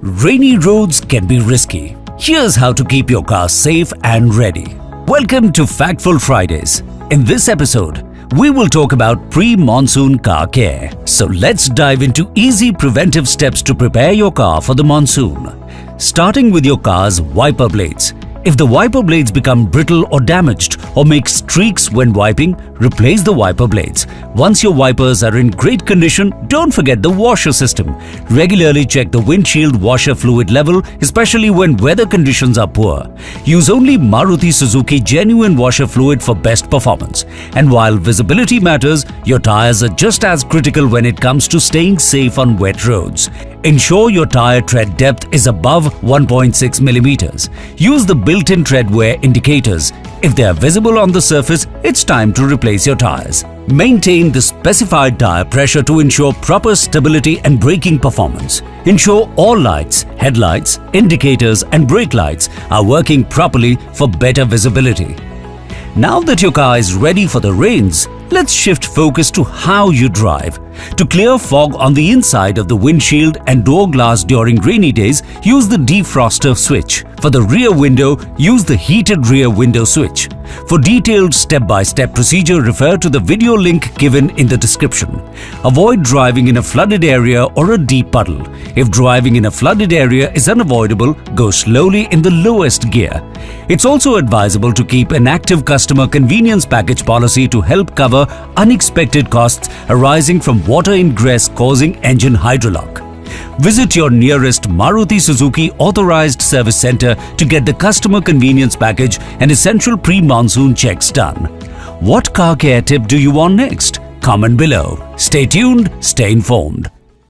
Rainy roads can be risky. Here's how to keep your car safe and ready. Welcome to Factful Fridays. In this episode, we will talk about pre-monsoon car care. So let's dive into easy preventive steps to prepare your car for the monsoon. Starting with your car's wiper blades. If the wiper blades become brittle or damaged or make streaks when wiping, replace the wiper blades. Once your wipers are in great condition, don't forget the washer system. Regularly check the windshield washer fluid level, especially when weather conditions are poor. Use only Maruti Suzuki genuine washer fluid for best performance. And while visibility matters, your tires are just as critical when it comes to staying safe on wet roads. Ensure your tire tread depth is above 1.6 millimeters. Use the built-in tread wear indicators. If they are visible on the surface, it's time to replace your tires. Maintain the specified tire pressure to ensure proper stability and braking performance. Ensure all lights, headlights, indicators and brake lights are working properly for better visibility. Now that your car is ready for the rains, let's shift focus to how you drive. To clear fog on the inside of the windshield and door glass during rainy days, use the defroster switch. For the rear window, use the heated rear window switch. For detailed step-by-step procedure, refer to the video link given in the description. Avoid driving in a flooded area or a deep puddle. If driving in a flooded area is unavoidable, go slowly in the lowest gear. It's also advisable to keep an active customer convenience package policy to help cover unexpected costs arising from water ingress causing engine hydrolock. Visit your nearest Maruti Suzuki authorized service center to get the customer convenience package and essential pre-monsoon checks done. What car care tip do you want next? Comment below. Stay tuned, stay informed.